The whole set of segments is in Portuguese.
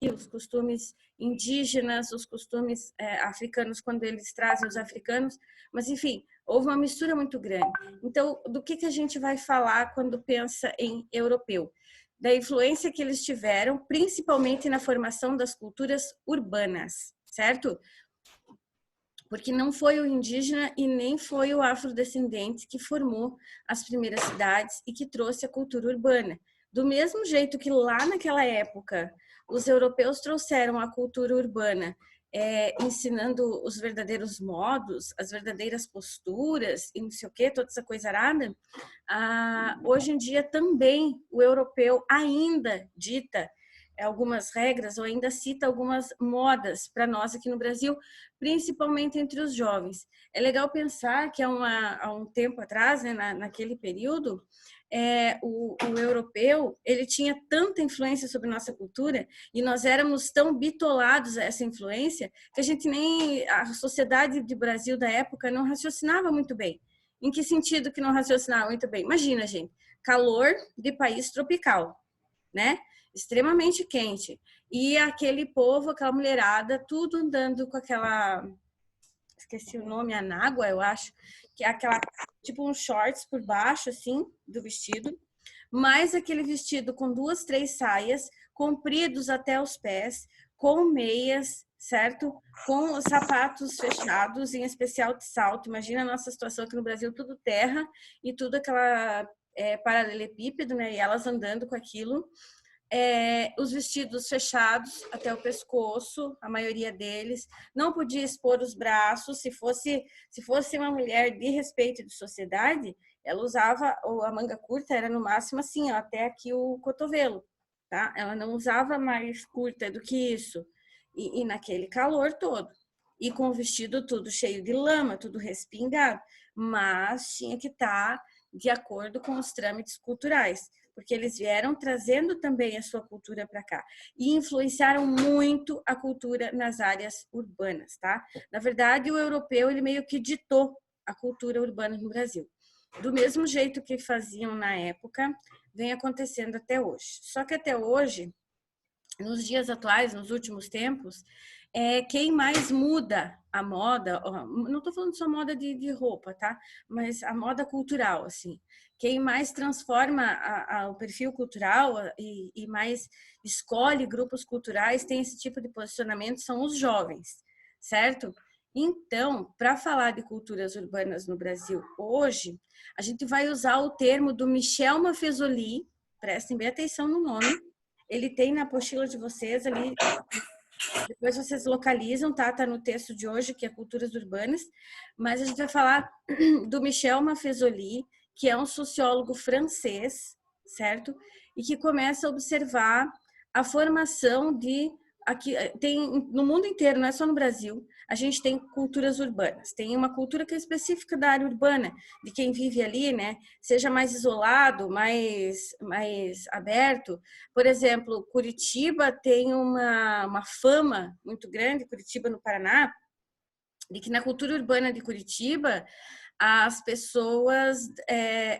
os costumes indígenas, os costumes africanos, quando eles trazem os africanos, mas enfim, houve uma mistura muito grande. Então, do que a gente vai falar quando pensa em europeu? Da influência que eles tiveram, principalmente na formação das culturas urbanas, certo? Porque não foi o indígena e nem foi o afrodescendente que formou as primeiras cidades e que trouxe a cultura urbana. Do mesmo jeito que lá naquela época os europeus trouxeram a cultura urbana, ensinando os verdadeiros modos, as verdadeiras posturas e não sei o que, toda essa coisa arada, hoje em dia também o europeu ainda dita algumas regras ou ainda cita algumas modas para nós aqui no Brasil, principalmente entre os jovens. É legal pensar que há um tempo atrás, né, naquele período, o europeu ele tinha tanta influência sobre nossa cultura e nós éramos tão bitolados a essa influência que a sociedade do Brasil da época não raciocinava muito bem. Em que sentido que não raciocinava muito bem? Imagina, gente, calor de país tropical, né? Extremamente quente. E aquele povo, aquela mulherada, tudo andando com aquela, esqueci o nome, anágua, eu acho, que é aquela, tipo um shorts por baixo, assim, do vestido, mais aquele vestido com 2, 3 saias, compridos até os pés, com meias, certo? Com os sapatos fechados, em especial de salto. Imagina a nossa situação aqui no Brasil, tudo terra e tudo aquela paralelepípedo, né? E elas andando com aquilo. Os vestidos fechados até o pescoço, a maioria deles, não podia expor os braços. Se fosse uma mulher de respeito de sociedade, ela usava a manga curta, era no máximo assim, ó, até aqui o cotovelo, tá? Ela não usava mais curta do que isso. E naquele calor todo. E com o vestido tudo cheio de lama, tudo respingado, mas tinha que estar de acordo com os trâmites culturais, porque eles vieram trazendo também a sua cultura para cá e influenciaram muito a cultura nas áreas urbanas, tá? Na verdade, o europeu ele meio que ditou a cultura urbana no Brasil. Do mesmo jeito que faziam na época, vem acontecendo até hoje. Só que até hoje, nos dias atuais, nos últimos tempos, quem mais muda a moda, não estou falando só moda de roupa, tá? Mas a moda cultural, assim. Quem mais transforma o perfil cultural e mais escolhe grupos culturais, tem esse tipo de posicionamento, são os jovens, certo? Então, para falar de culturas urbanas no Brasil hoje, a gente vai usar o termo do Michel Maffezoli, prestem bem atenção no nome, ele tem na apostila de vocês ali, depois vocês localizam, tá? Tá no texto de hoje, que é Culturas Urbanas, mas a gente vai falar do Michel Maffezoli, que é um sociólogo francês, certo? E que começa a observar a formação de aqui tem no mundo inteiro, não é só no Brasil, a gente tem culturas urbanas. Tem uma cultura que é específica da área urbana, de quem vive ali, né? Seja mais isolado, mais aberto. Por exemplo, Curitiba tem uma fama muito grande, Curitiba no Paraná, de que na cultura urbana de Curitiba as pessoas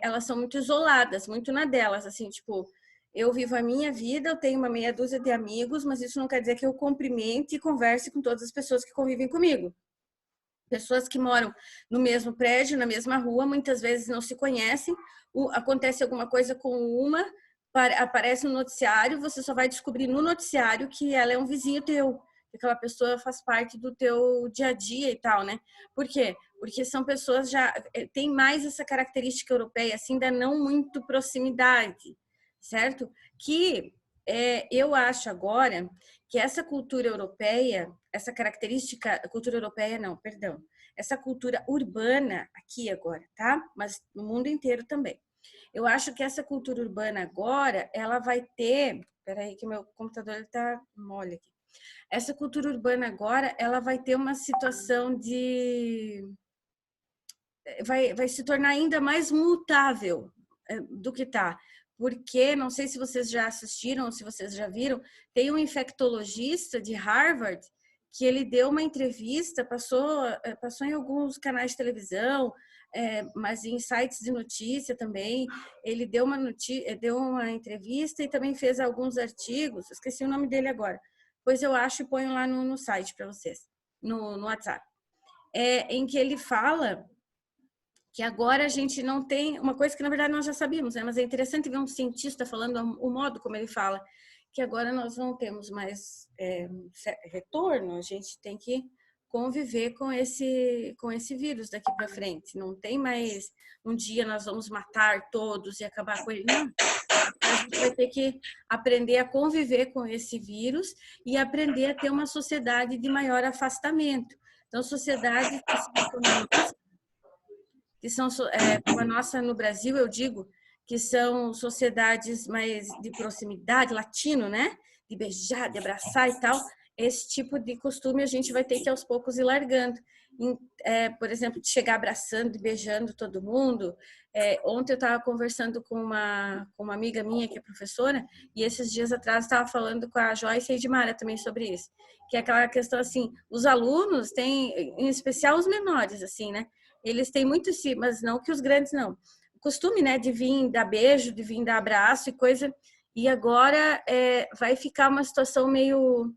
elas são muito isoladas, muito na delas, assim, tipo, eu vivo a minha vida, eu tenho uma meia dúzia de amigos, mas isso não quer dizer que eu cumprimente e converse com todas as pessoas que convivem comigo. Pessoas que moram no mesmo prédio, na mesma rua, muitas vezes não se conhecem, acontece alguma coisa com uma, aparece no noticiário, você só vai descobrir no noticiário que ela é um vizinho teu, que aquela pessoa faz parte do teu dia a dia e tal, né? Por quê? Porque são pessoas já tem mais essa característica europeia, assim, ainda não muito proximidade, certo? Que eu acho agora que essa cultura europeia, essa característica, cultura europeia não, perdão, essa cultura urbana aqui agora, tá? Mas no mundo inteiro também. Eu acho que essa cultura urbana agora, ela vai ter, peraí que meu computador está mole aqui. Essa cultura urbana agora, ela vai ter uma situação vai se tornar ainda mais mutável do que está. Porque, não sei se vocês já assistiram ou se vocês já viram, tem um infectologista de Harvard que ele deu uma entrevista, passou em alguns canais de televisão, mas em sites de notícia também. Ele deu uma entrevista e também fez alguns artigos, esqueci o nome dele agora, depois eu acho e ponho lá no site para vocês, no WhatsApp, em que ele fala que agora a gente não tem, uma coisa que na verdade nós já sabíamos, né? Mas é interessante ver um cientista falando o modo como ele fala, que agora nós não temos mais retorno, a gente tem que conviver com esse vírus daqui para frente. Não tem mais um dia nós vamos matar todos e acabar com ele, não. A gente vai ter que aprender a conviver com esse vírus e aprender a ter uma sociedade de maior afastamento. Então, sociedades que são como a nossa no Brasil, eu digo, que são sociedades mais de proximidade, latino, né? De beijar, de abraçar e tal. Esse tipo de costume a gente vai ter que aos poucos ir largando. Por exemplo, de chegar abraçando e beijando todo mundo. Ontem eu estava conversando com uma amiga minha que é professora e esses dias atrás estava falando com a Joyce Edmara também sobre isso, que é aquela questão assim, os alunos têm, em especial os menores, assim, né? Eles têm muito sim, mas não que os grandes não. O costume, né, de vir dar beijo, de vir dar abraço e coisa. E agora vai ficar uma situação meio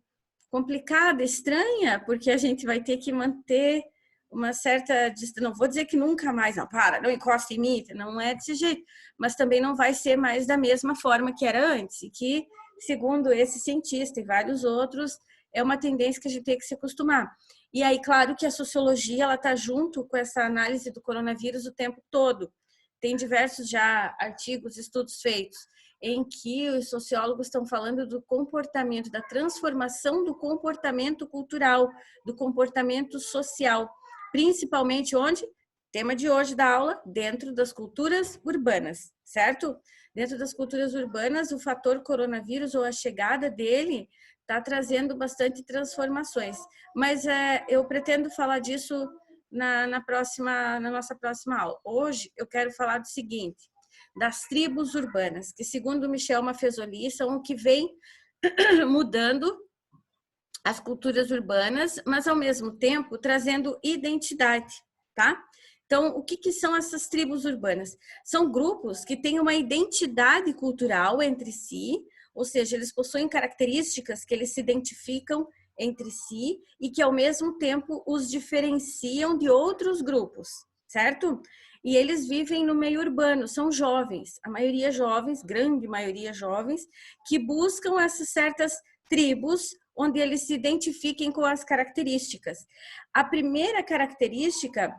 complicada, estranha, porque a gente vai ter que manter uma certa distância. Não vou dizer que nunca mais, não, não encosta em mim, não é desse jeito, mas também não vai ser mais da mesma forma que era antes, e que, segundo esse cientista e vários outros, é uma tendência que a gente tem que se acostumar. E aí, claro que a sociologia ela está junto com essa análise do coronavírus o tempo todo. Tem diversos já artigos, estudos feitos em que os sociólogos estão falando do comportamento, da transformação do comportamento cultural, do comportamento social, principalmente onde? Tema de hoje da aula, dentro das culturas urbanas, certo? Dentro das culturas urbanas, o fator coronavírus ou a chegada dele está trazendo bastante transformações. Mas eu pretendo falar disso na nossa próxima aula. Hoje eu quero falar do seguinte, das tribos urbanas, que segundo Michel Maffezoli são o que vem mudando as culturas urbanas, mas ao mesmo tempo trazendo identidade, tá? Então, o que são essas tribos urbanas? São grupos que têm uma identidade cultural entre si, ou seja, eles possuem características que eles se identificam entre si e que ao mesmo tempo os diferenciam de outros grupos, certo? E eles vivem no meio urbano, são jovens, a maioria jovens, grande maioria jovens, que buscam essas certas tribos onde eles se identifiquem com as características. A primeira característica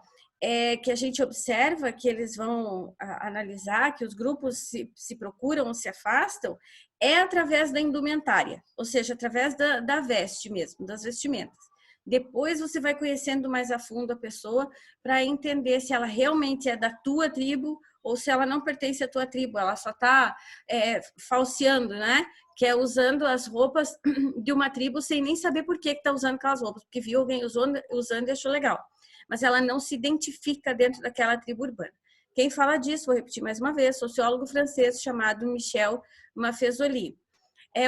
que a gente observa, que eles vão analisar, que os grupos se procuram ou se afastam, é através da indumentária, ou seja, através da veste mesmo, das vestimentas. Depois você vai conhecendo mais a fundo a pessoa para entender se ela realmente é da tua tribo ou se ela não pertence à tua tribo, ela só está falseando, né? Que é usando as roupas de uma tribo sem nem saber por que está usando aquelas roupas, porque viu alguém usando e achou legal. Mas ela não se identifica dentro daquela tribo urbana. Quem fala disso, vou repetir mais uma vez, sociólogo francês chamado Michel Maffezoli.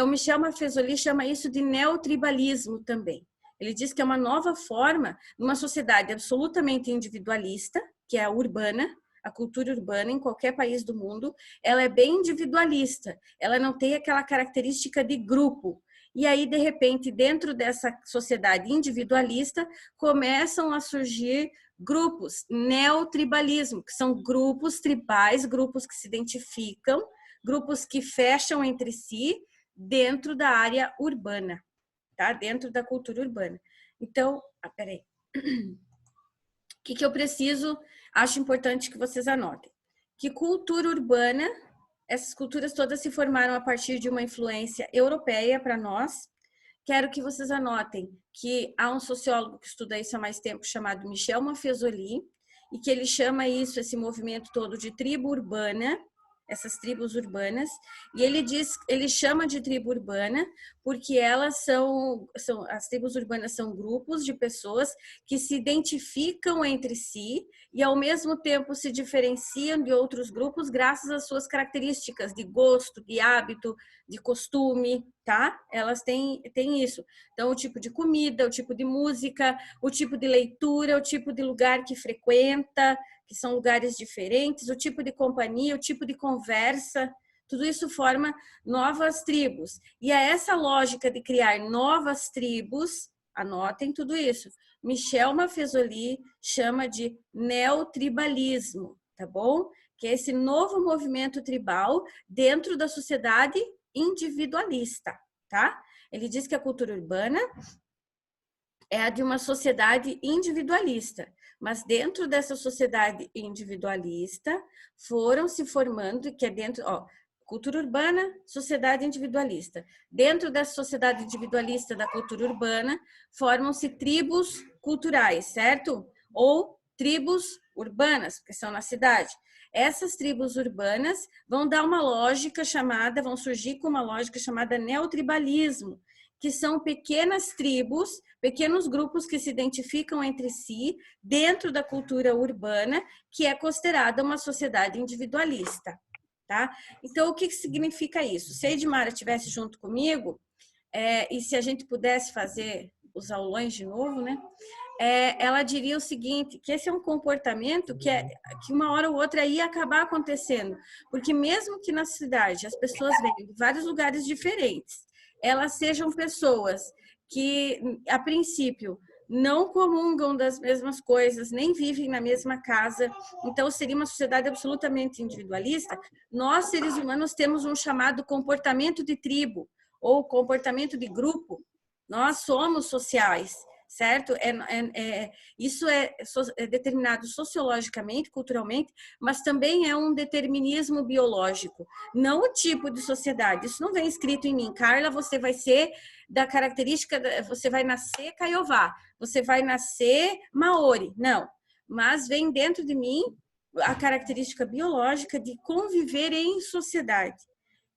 O Michel Maffezoli chama isso de neotribalismo também. Ele diz que é uma nova forma, numa sociedade absolutamente individualista, que é a urbana, a cultura urbana em qualquer país do mundo, ela é bem individualista, ela não tem aquela característica de grupo. E aí, de repente, dentro dessa sociedade individualista, começam a surgir grupos, neotribalismo, que são grupos tribais, grupos que se identificam, grupos que fecham entre si dentro da área urbana, tá? Dentro da cultura urbana. Então, peraí. O que eu preciso, acho importante que vocês anotem. Que cultura urbana, essas culturas todas se formaram a partir de uma influência europeia para nós. Quero que vocês anotem que há um sociólogo que estuda isso há mais tempo, chamado Michel Maffezoli, e que ele chama isso, esse movimento todo, de tribo urbana, essas tribos urbanas, e ele chama de tribo urbana porque elas as tribos urbanas são grupos de pessoas que se identificam entre si e ao mesmo tempo se diferenciam de outros grupos graças às suas características de gosto, de hábito, de costume, tá? Elas têm isso. Então, o tipo de comida, o tipo de música, o tipo de leitura, o tipo de lugar que frequenta, que são lugares diferentes, o tipo de companhia, o tipo de conversa, Tudo isso forma novas tribos. E é essa lógica de criar novas tribos, anotem tudo isso, Michel Maffezoli chama de neotribalismo, tá bom? Que é esse novo movimento tribal dentro da sociedade individualista, tá? Ele diz que a cultura urbana é a de uma sociedade individualista, mas dentro dessa sociedade individualista foram se formando, que é dentro, ó, cultura urbana, sociedade individualista. Dentro dessa sociedade individualista da cultura urbana, formam-se tribos culturais, certo? Ou tribos urbanas, que são na cidade. Essas tribos urbanas vão dar uma lógica chamada, vão surgir com uma lógica chamada neotribalismo, que são pequenas tribos, pequenos grupos que se identificam entre si dentro da cultura urbana, que é considerada uma sociedade individualista, tá? Então, o que significa isso? Se a Edmara estivesse junto comigo, e se a gente pudesse fazer os aulões de novo, né? Ela diria o seguinte, que esse é um comportamento que uma hora ou outra ia acabar acontecendo, porque mesmo que na cidade as pessoas venham de vários lugares diferentes, elas sejam pessoas que, a princípio, não comungam das mesmas coisas, nem vivem na mesma casa, então seria uma sociedade absolutamente individualista. Nós, seres humanos, temos um chamado comportamento de tribo ou comportamento de grupo. Nós somos sociais, certo? Isso é determinado sociologicamente, culturalmente, mas também é um determinismo biológico, não o tipo de sociedade. Isso não vem escrito em mim. Carla, você vai ser da característica, você vai nascer Caiová, você vai nascer Maori. Não, mas vem dentro de mim a característica biológica de conviver em sociedade.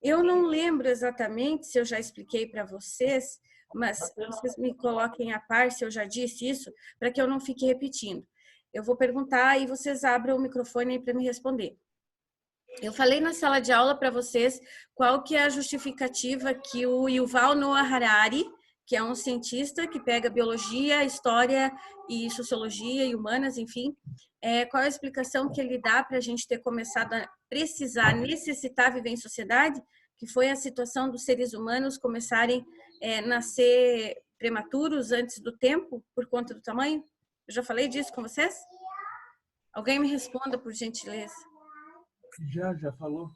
Eu não lembro exatamente se eu já expliquei para vocês, mas vocês me coloquem a par se eu já disse isso, para que eu não fique repetindo. Eu vou perguntar e vocês abram o microfone aí para me responder. Eu falei na sala de aula para vocês qual que é a justificativa que o Yuval Noah Harari, que é um cientista que pega biologia, história e sociologia e humanas, enfim, qual é a explicação que ele dá para a gente ter começado a precisar, necessitar viver em sociedade, que foi a situação dos seres humanos começarem a nascer prematuros antes do tempo, por conta do tamanho? Eu já falei disso com vocês? Alguém me responda, por gentileza. Já falou.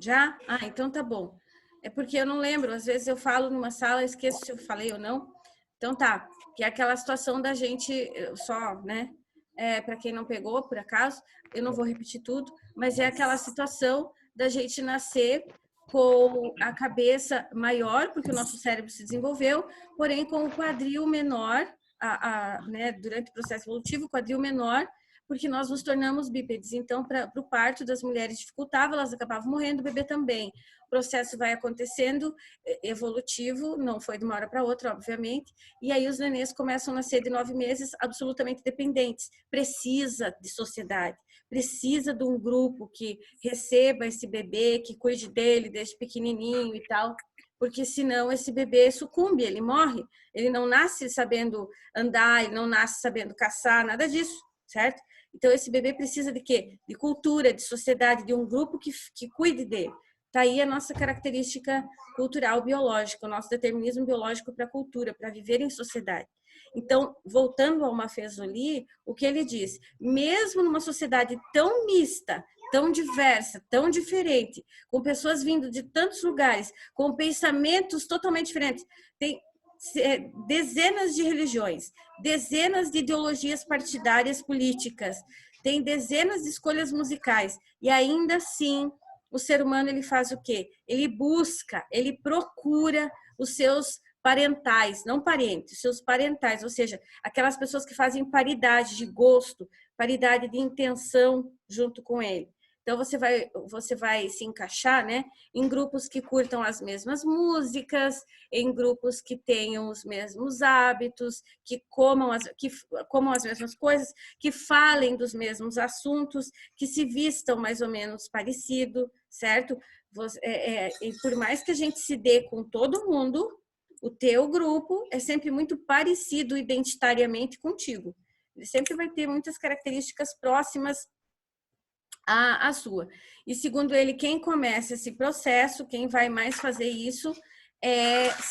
Já? Ah, então tá bom. É porque eu não lembro, às vezes eu falo numa sala, eu esqueço se eu falei ou não. Então tá, que é aquela situação da gente só, né? Para quem não pegou, por acaso, eu não vou repetir tudo, mas é aquela situação da gente nascer com a cabeça maior, porque o nosso cérebro se desenvolveu, porém com o quadril menor, né, durante o processo evolutivo, o quadril menor, porque nós nos tornamos bípedes. Então, para o parto das mulheres dificultava, elas acabavam morrendo, o bebê também. O processo vai acontecendo evolutivo, não foi de uma hora para outra, obviamente, e aí os nenês começam a nascer de 9 meses absolutamente dependentes. Precisa de sociedade, precisa de um grupo que receba esse bebê, que cuide dele desde pequenininho e tal, porque senão esse bebê sucumbe, ele morre, ele não nasce sabendo andar, ele não nasce sabendo caçar, nada disso, certo? Então, esse bebê precisa de quê? De cultura, de sociedade, de um grupo que cuide dele. Está aí a nossa característica cultural biológica, o nosso determinismo biológico para a cultura, para viver em sociedade. Então, voltando ao Maffezoli, o que ele diz, mesmo numa sociedade tão mista, tão diversa, tão diferente, com pessoas vindo de tantos lugares, com pensamentos totalmente diferentes, tem dezenas de religiões, dezenas de ideologias partidárias políticas, tem dezenas de escolhas musicais, e ainda assim o ser humano ele faz o quê? Ele busca, ele procura os seus parentais, não parentes, seus parentais, ou seja, aquelas pessoas que fazem paridade de gosto, paridade de intenção junto com ele. Então você vai se encaixar, né, em grupos que curtam as mesmas músicas, em grupos que tenham os mesmos hábitos, que comam as mesmas coisas, que falem dos mesmos assuntos, que se vistam mais ou menos parecido, certo? E por mais que a gente se dê com todo mundo, o teu grupo é sempre muito parecido identitariamente contigo. Ele sempre vai ter muitas características próximas a sua. E segundo ele, quem começa esse processo, quem vai mais fazer isso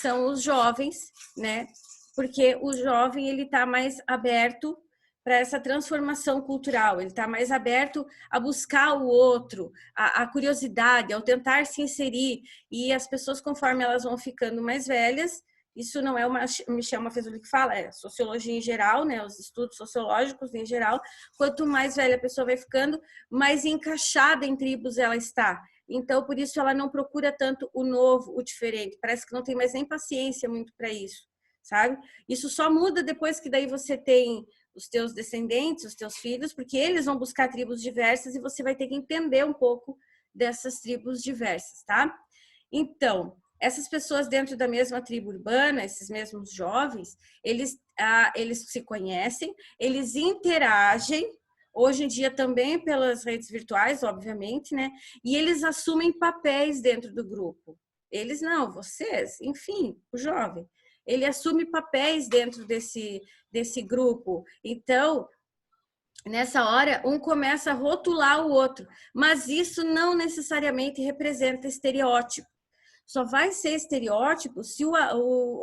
são os jovens, né? Porque o jovem ele está mais aberto para essa transformação cultural, ele está mais aberto a buscar o outro, a curiosidade, ao tentar se inserir. E as pessoas, conforme elas vão ficando mais velhas, isso não é uma Michel Maffesoli que fala, é sociologia em geral, né? Os estudos sociológicos em geral. Quanto mais velha a pessoa vai ficando, mais encaixada em tribos ela está. Então, por isso ela não procura tanto o novo, o diferente. Parece que não tem mais nem paciência muito para isso, sabe? Isso só muda depois que daí você tem os teus descendentes, os teus filhos, porque eles vão buscar tribos diversas e você vai ter que entender um pouco dessas tribos diversas, tá? Então, essas pessoas dentro da mesma tribo urbana, esses mesmos jovens, eles se conhecem, eles interagem, hoje em dia também pelas redes virtuais, obviamente, né? E eles assumem papéis dentro do grupo. Eles não, vocês, enfim, o jovem. Ele assume papéis dentro desse grupo. Então, nessa hora, um começa a rotular o outro, mas isso não necessariamente representa estereótipo. Só vai ser estereótipo se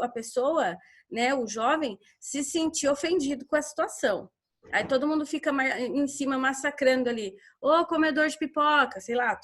a pessoa, né, o jovem, se sentir ofendido com a situação. Aí todo mundo fica em cima massacrando ali. Ô, comedor de pipoca, sei lá,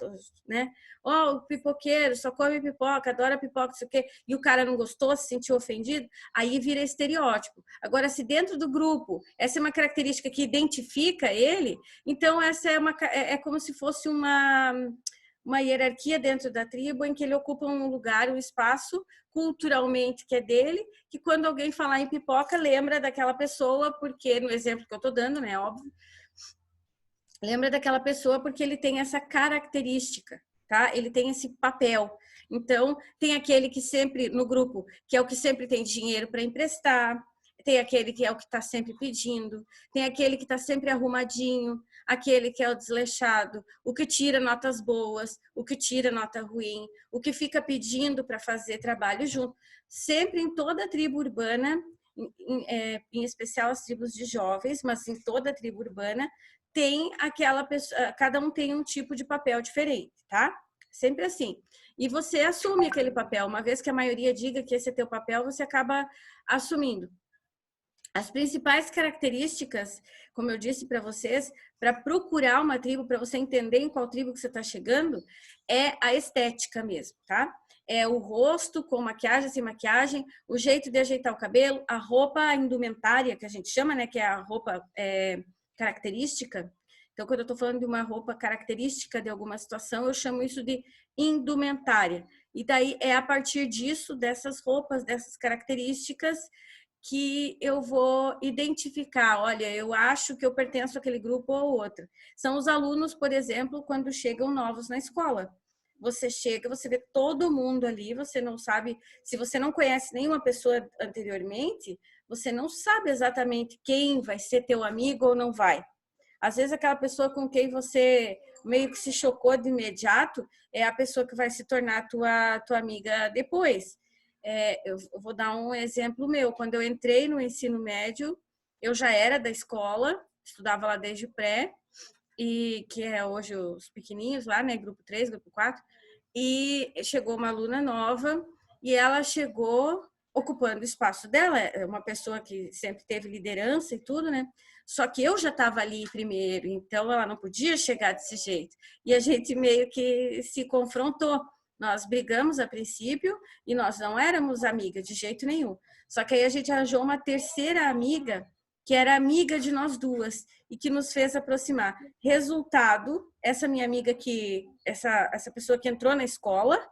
né? Ô, pipoqueiro, só come pipoca, adora pipoca, não sei o quê. E o cara não gostou, se sentiu ofendido, aí vira estereótipo. Agora, se dentro do grupo, essa é uma característica que identifica ele, então essa é como se fosse uma hierarquia dentro da tribo em que ele ocupa um lugar, um espaço culturalmente que é dele, que quando alguém falar em pipoca, lembra daquela pessoa, porque, no exemplo que eu estou dando, né, óbvio, lembra daquela pessoa porque ele tem essa característica, tá? Ele tem esse papel. Então, tem aquele que sempre, no grupo, que é o que sempre tem dinheiro para emprestar, tem aquele que é o que está sempre pedindo, tem aquele que está sempre arrumadinho, aquele que é o desleixado, o que tira notas boas, o que tira nota ruim, o que fica pedindo para fazer trabalho junto. Sempre em toda a tribo urbana, em especial as tribos de jovens, mas em toda a tribo urbana, tem aquela pessoa, cada um tem um tipo de papel diferente, tá? Sempre assim. E você assume aquele papel. Uma vez que a maioria diga que esse é teu papel, você acaba assumindo. As principais características, como eu disse para vocês, para procurar uma tribo, para você entender em qual tribo que você está chegando, é a estética mesmo, tá? É o rosto com maquiagem, sem maquiagem, o jeito de ajeitar o cabelo, a roupa indumentária, que a gente chama, né? Que é a roupa característica. Então, quando eu estou falando de uma roupa característica de alguma situação, eu chamo isso de indumentária. E daí é a partir disso, dessas roupas, dessas características, que eu vou identificar, olha, eu acho que eu pertenço àquele grupo ou outro. São os alunos, por exemplo, quando chegam novos na escola. Você chega, você vê todo mundo ali, você não sabe, se você não conhece nenhuma pessoa anteriormente, você não sabe exatamente quem vai ser teu amigo ou não vai. Às vezes aquela pessoa com quem você meio que se chocou de imediato é a pessoa que vai se tornar tua amiga depois. Eu vou dar um exemplo meu. Quando eu entrei no ensino médio, eu já era da escola, estudava lá desde o pré, e que é hoje os pequeninhos lá, né, grupo 3, grupo 4, e chegou uma aluna nova e ela chegou ocupando o espaço dela, é uma pessoa que sempre teve liderança e tudo, né? Só que eu já estava ali primeiro, então ela não podia chegar desse jeito. E a gente meio que se confrontou. Nós brigamos a princípio e nós não éramos amigas de jeito nenhum. Só que aí a gente arranjou uma terceira amiga que era amiga de nós duas e que nos fez aproximar. Resultado, essa minha amiga essa pessoa que entrou na escola,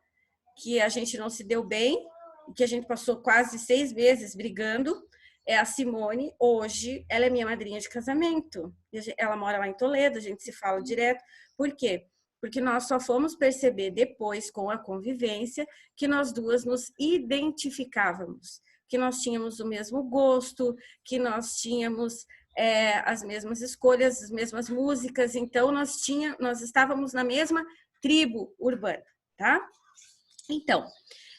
que a gente não se deu bem, que a gente passou quase 6 meses brigando, é a Simone. Hoje, ela é minha madrinha de casamento. Ela mora lá em Toledo, a gente se fala direto. Por quê? Porque nós só fomos perceber depois, com a convivência, que nós duas nos identificávamos, que nós tínhamos o mesmo gosto, que nós tínhamos as mesmas escolhas, as mesmas músicas. Então, nós estávamos na mesma tribo urbana, tá? Então,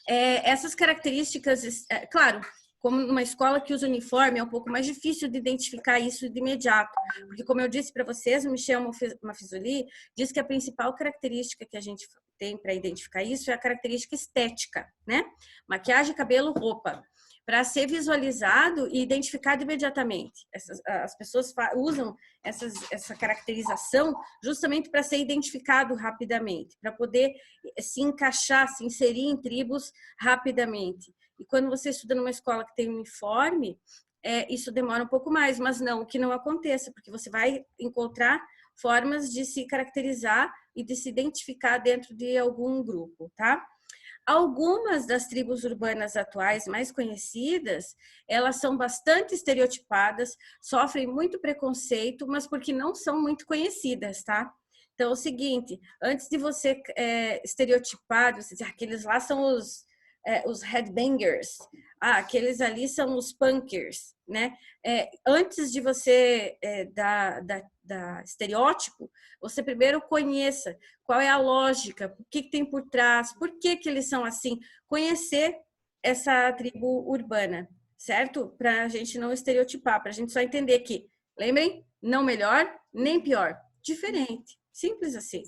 essas características, claro, como numa escola que usa uniforme, é um pouco mais difícil de identificar isso de imediato. Porque, como eu disse para vocês, o Michel Mafizoli diz que a principal característica que a gente tem para identificar isso é a característica estética, né? Maquiagem, cabelo, roupa. Para ser visualizado e identificado imediatamente. As pessoas usam essa caracterização justamente para ser identificado rapidamente, para poder se encaixar, se inserir em tribos rapidamente. E quando você estuda numa escola que tem uniforme, isso demora um pouco mais, mas não, que não aconteça, porque você vai encontrar formas de se caracterizar e de se identificar dentro de algum grupo, tá? Algumas das tribos urbanas atuais mais conhecidas, elas são bastante estereotipadas, sofrem muito preconceito, mas porque não são muito conhecidas, tá? Então, é o seguinte, antes de você estereotipar, você dizer, aqueles lá são os headbangers, aqueles ali são os punkers, né? Antes de você dar estereótipo, você primeiro conheça qual é a lógica, o que tem por trás, por que eles são assim, conhecer essa tribo urbana, certo? Para a gente não estereotipar, para a gente só entender que, lembrem, não melhor nem pior, diferente, simples assim.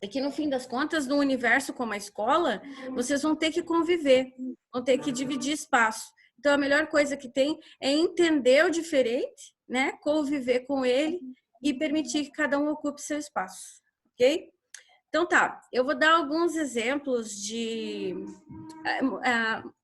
E que no fim das contas, no universo como a escola, vocês vão ter que conviver, vão ter que dividir espaço. Então, a melhor coisa que tem é entender o diferente, né? Conviver com ele e permitir que cada um ocupe seu espaço, ok? Então tá, eu vou dar alguns exemplos de...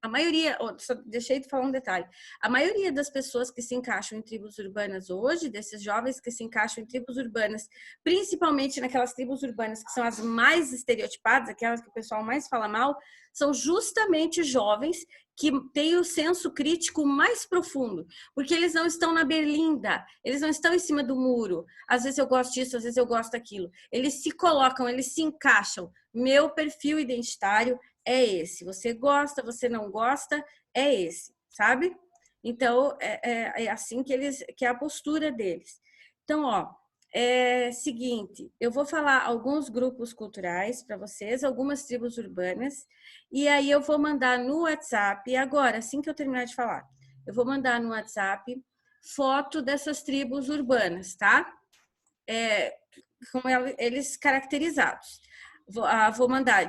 A maioria, só deixei de falar um detalhe, a maioria das pessoas que se encaixam em tribos urbanas hoje, desses jovens que se encaixam em tribos urbanas, principalmente naquelas tribos urbanas que são as mais estereotipadas, aquelas que o pessoal mais fala mal, são justamente jovens que têm o senso crítico mais profundo, porque eles não estão na berlinda, eles não estão em cima do muro, às vezes eu gosto disso, às vezes eu gosto daquilo, eles se colocam, eles se encaixam, meu perfil identitário é esse, você gosta, você não gosta, é esse, sabe? Então, é assim que é a postura deles. Então, ó, seguinte, eu vou falar alguns grupos culturais para vocês, algumas tribos urbanas, e aí eu vou mandar no WhatsApp, agora, assim que eu terminar de falar, eu vou mandar no WhatsApp foto dessas tribos urbanas, tá? Com eles caracterizados. Vou mandar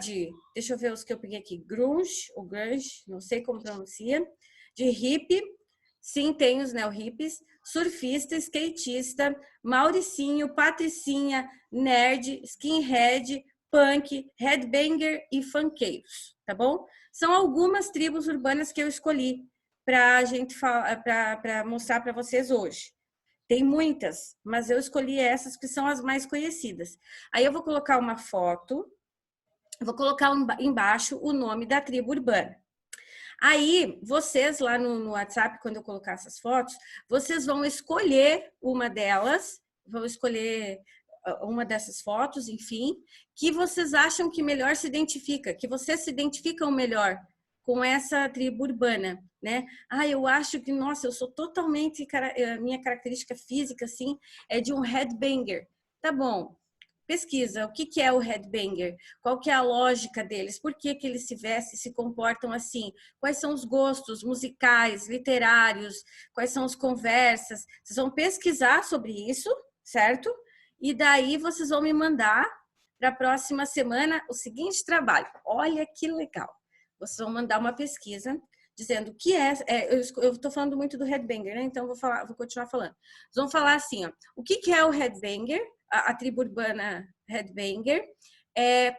deixa eu ver os que eu peguei aqui, grunge, ou grunge, não sei como pronuncia, de hippie, sim, tem os neo-hippies, surfista, skatista, mauricinho, patricinha, nerd, skinhead, punk, headbanger e funkeiros, tá bom? São algumas tribos urbanas que eu escolhi para mostrar para vocês hoje. Tem muitas, mas eu escolhi essas que são as mais conhecidas. Aí eu vou colocar uma foto, vou colocar embaixo o nome da tribo urbana. Aí, vocês lá no WhatsApp, quando eu colocar essas fotos, vocês vão escolher uma delas, vão escolher uma dessas fotos, enfim, que vocês acham que melhor se identifica, que vocês se identificam melhor com essa tribo urbana, né? Eu acho que, nossa, eu sou totalmente, minha característica física, assim, é de um headbanger. Tá bom, pesquisa, o que é o headbanger? Qual que é a lógica deles? Por que eles se vestem, se comportam assim? Quais são os gostos musicais, literários? Quais são as conversas? Vocês vão pesquisar sobre isso, certo? E daí vocês vão me mandar para a próxima semana o seguinte trabalho. Olha que legal! Vocês vão mandar uma pesquisa dizendo o que eu estou falando muito do headbanger, né? Então vou continuar falando. Vocês vão falar assim, ó, o que é o headbanger, a tribo urbana headbanger,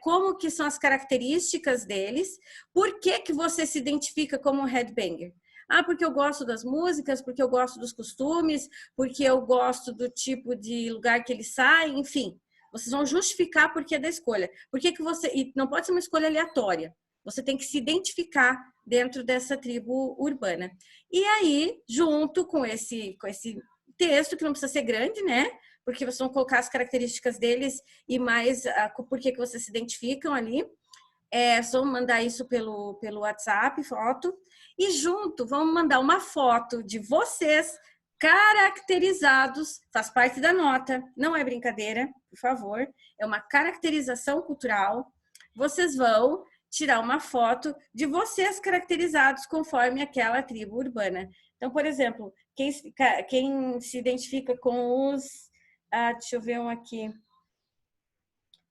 como que são as características deles, por que você se identifica como um headbanger? Porque eu gosto das músicas, porque eu gosto dos costumes, porque eu gosto do tipo de lugar que eles saem, enfim. Vocês vão justificar o porquê da escolha. E não pode ser uma escolha aleatória. Você tem que se identificar dentro dessa tribo urbana. E aí, junto com esse texto, que não precisa ser grande, né? Porque vocês vão colocar as características deles e mais por que vocês se identificam ali. Vocês vão mandar isso pelo WhatsApp, foto. E junto, vamos mandar uma foto de vocês caracterizados, faz parte da nota, não é brincadeira, por favor. É uma caracterização cultural. Vocês vão tirar uma foto de vocês caracterizados conforme aquela tribo urbana. Então, por exemplo, quem se identifica com os... deixa eu ver um aqui.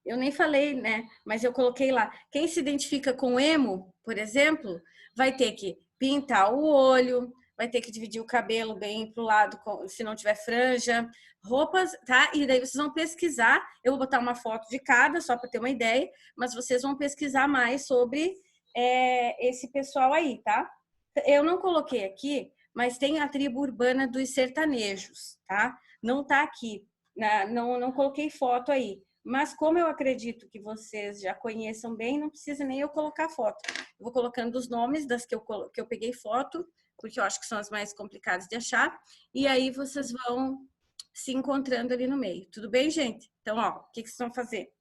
Eu nem falei, né? Mas eu coloquei lá. Quem se identifica com emo, por exemplo, vai ter que pintar o olho, vai ter que dividir o cabelo bem pro lado, se não tiver franja, roupas, tá? E daí vocês vão pesquisar. Eu vou botar uma foto de cada, só para ter uma ideia, mas vocês vão pesquisar mais sobre esse pessoal aí, tá? Eu não coloquei aqui, mas tem a tribo urbana dos sertanejos, tá? Não tá aqui, não coloquei foto aí. Mas como eu acredito que vocês já conheçam bem, não precisa nem eu colocar foto. Eu vou colocando os nomes das que eu peguei foto, porque eu acho que são as mais complicadas de achar. E aí vocês vão se encontrando ali no meio. Tudo bem, gente? Então, ó, o que vocês vão fazer?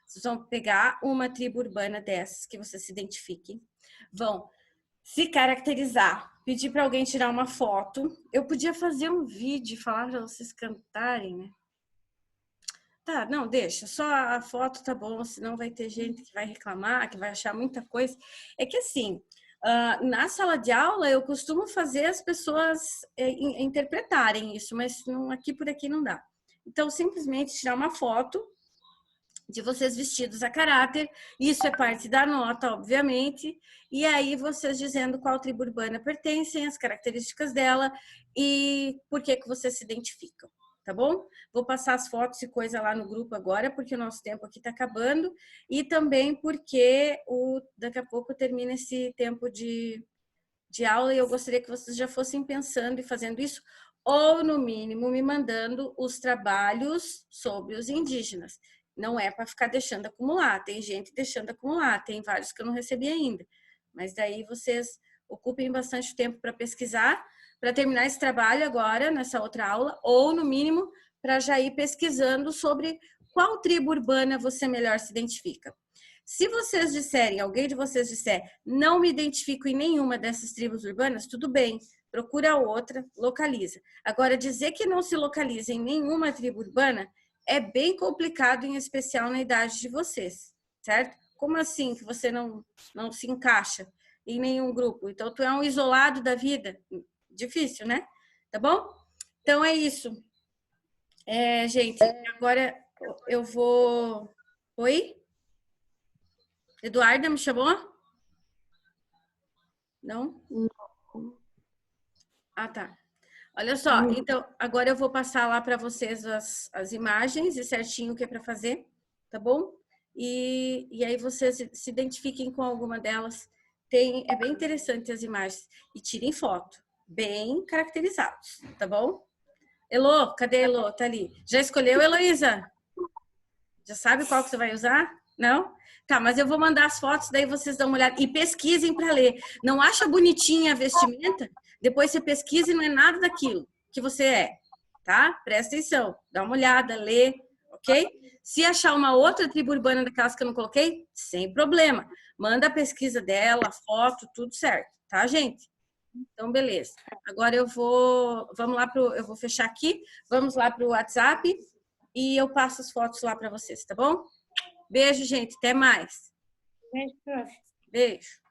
Vocês vão pegar uma tribo urbana dessas que vocês se identifiquem. Vão se caracterizar, pedir para alguém tirar uma foto. Eu podia fazer um vídeo e falar para vocês cantarem, né? Tá, não, deixa, só a foto tá bom, senão vai ter gente que vai reclamar, que vai achar muita coisa. É que assim, na sala de aula eu costumo fazer as pessoas interpretarem isso, mas aqui por aqui não dá. Então, simplesmente tirar uma foto de vocês vestidos a caráter, isso é parte da nota, obviamente, e aí vocês dizendo qual tribo urbana pertencem, as características dela e por que vocês se identificam. Tá bom? Vou passar as fotos e coisa lá no grupo agora, porque o nosso tempo aqui tá acabando, e também porque daqui a pouco termina esse tempo de aula e eu gostaria que vocês já fossem pensando e fazendo isso, ou no mínimo me mandando os trabalhos sobre os indígenas. Não é para ficar deixando acumular, tem gente deixando acumular, tem vários que eu não recebi ainda, mas daí vocês ocupem bastante tempo para pesquisar, para terminar esse trabalho agora, nessa outra aula, ou no mínimo, para já ir pesquisando sobre qual tribo urbana você melhor se identifica. Se vocês disserem, alguém de vocês disser, não me identifico em nenhuma dessas tribos urbanas, tudo bem, procura outra, localiza. Agora, dizer que não se localiza em nenhuma tribo urbana é bem complicado, em especial na idade de vocês, certo? Como assim que você não se encaixa em nenhum grupo? Então, tu é um isolado da vida? Difícil, né? Tá bom? Então, é isso. Gente, agora eu vou... Oi? Eduarda, me chamou? Não? Ah, tá. Olha só, então, agora eu vou passar lá para vocês as imagens e certinho o que é para fazer, tá bom? E aí vocês se identifiquem com alguma delas. É bem interessante as imagens. E tirem foto, bem caracterizados, tá bom? Elô, cadê a Elô? Tá ali. Já escolheu, Heloísa? Já sabe qual que você vai usar? Não? Tá, mas eu vou mandar as fotos, daí vocês dão uma olhada. E pesquisem para ler. Não acha bonitinha a vestimenta? Depois você pesquisa e não é nada daquilo que você é, tá? Presta atenção, dá uma olhada, lê, ok? Se achar uma outra tribo urbana daquelas que eu não coloquei, sem problema. Manda a pesquisa dela, a foto, tudo certo, tá, gente? Então, beleza. Agora eu vou fechar aqui, vamos lá pro WhatsApp e eu passo as fotos lá para vocês, tá bom? Beijo, gente, até mais. Beijo, prof. Beijo.